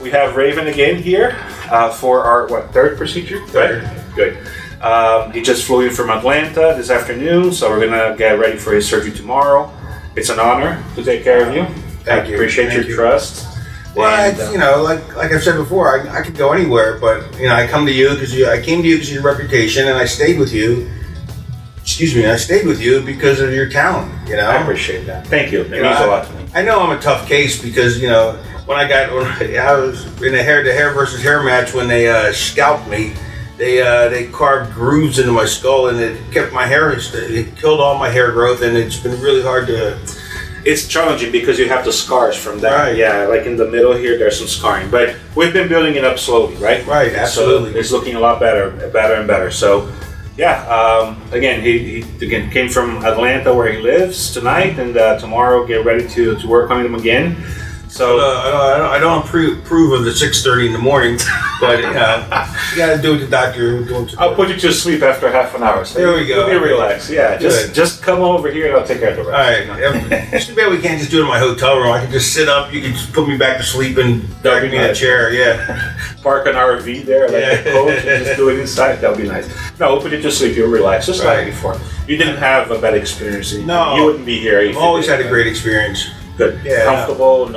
we have Raven again here for our, third procedure? Third. Right? Good. He just flew in from Atlanta this afternoon, so we're going to get ready for his surgery tomorrow. It's an honor to take care of you. Thank you. Appreciate your trust. Well, like I've said before, I could go anywhere, but I come to you I came to you because of your reputation, and I stayed with you. I stayed with you because of your talent. I appreciate that. Thank you. It means a lot to me. I know I'm a tough case because when I was in a hair versus hair match when they scalped me, they carved grooves into my skull and it kept my hair. It killed all my hair growth, and it's been really hard to. It's challenging because you have the scars from that. Right. Yeah, like in the middle here, there's some scarring, but we've been building it up slowly, right? Right, absolutely. So it's looking a lot better and better. So, yeah. Again, he came from Atlanta where he lives tonight, and tomorrow get ready to work on him again. So I don't approve of the 6:30 in the morning, but you got to do what the doctor. I'll put you to sleep after half an hour. So there we go. Be relaxed. Yeah, just come over here and I'll take care of the rest. All right. It's too bad we can't just do it in my hotel room. I can just sit up. You can just put me back to sleep and dark me in a chair. Yeah. Park an RV there, like a coach, and just do it inside. That would be nice. No, we'll put you to sleep. You'll relax, just like before. You didn't have a bad experience. No, you wouldn't be here. I've always had a great experience. Good. Yeah. Comfortable.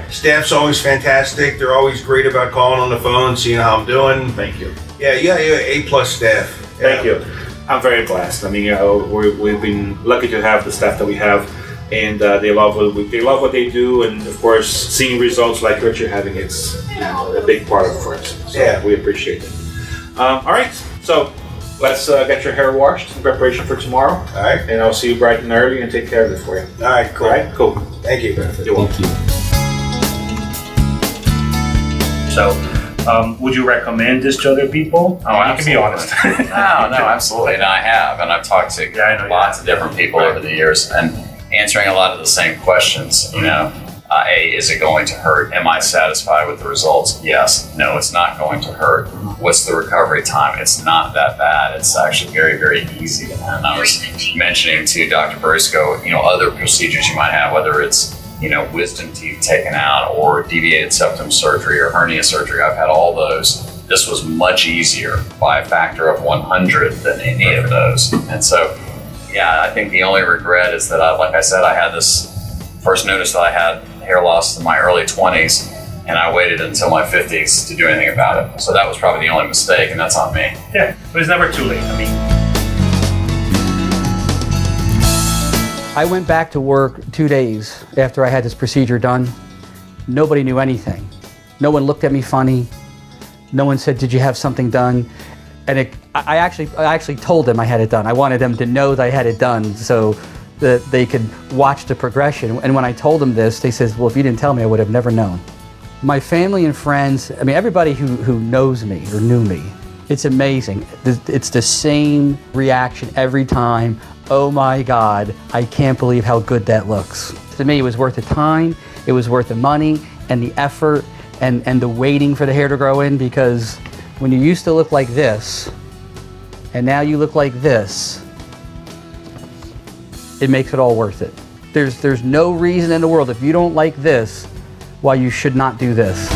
Staff's always fantastic. They're always great about calling on the phone, seeing how I'm doing. Thank you. Yeah, A+ staff. Thank you. I'm very blessed. I mean, we've been lucky to have the staff that we have, and they love what they do, and of course, seeing results like what you're having, it's a big part of it for us. So we appreciate it. All right, so. Let's get your hair washed in preparation for tomorrow. All right. And I'll see you bright and early and take care of it for you. All right, cool. All right, cool. Thank you. You're welcome. So, would you recommend this to other people? Oh, you can be honest. No, absolutely. And I have. And I've talked to lots of different people over the years and answering a lot of the same questions, is it going to hurt? Am I satisfied with the results? Yes. No, it's not going to hurt. What's the recovery time? It's not that bad. It's actually very, very easy. And I was mentioning to Dr. Barusco, other procedures you might have, whether it's, wisdom teeth taken out or deviated septum surgery or hernia surgery. I've had all those. This was much easier by a factor of 100 than any of those. And so, I think the only regret is that, like I said, I had this first noticed that I had hair loss in my early 20s, and I waited until my 50s to do anything about it. So that was probably the only mistake, and that's on me. Yeah, but it's never too late. I went back to work 2 days after I had this procedure done. Nobody knew anything. No one looked at me funny. No one said, "Did you have something done?" And I actually told them I had it done. I wanted them to know that I had it done, so that they could watch the progression. And when I told them this, they said, "Well, if you didn't tell me, I would have never known." My family and friends, everybody who knows me or knew me, it's amazing. It's the same reaction every time. "Oh my God, I can't believe how good that looks." To me, it was worth the time, it was worth the money and the effort and the waiting for the hair to grow in, because when you used to look like this and now you look like this, it makes it all worth it. There's no reason in the world, if you don't like this, why you should not do this.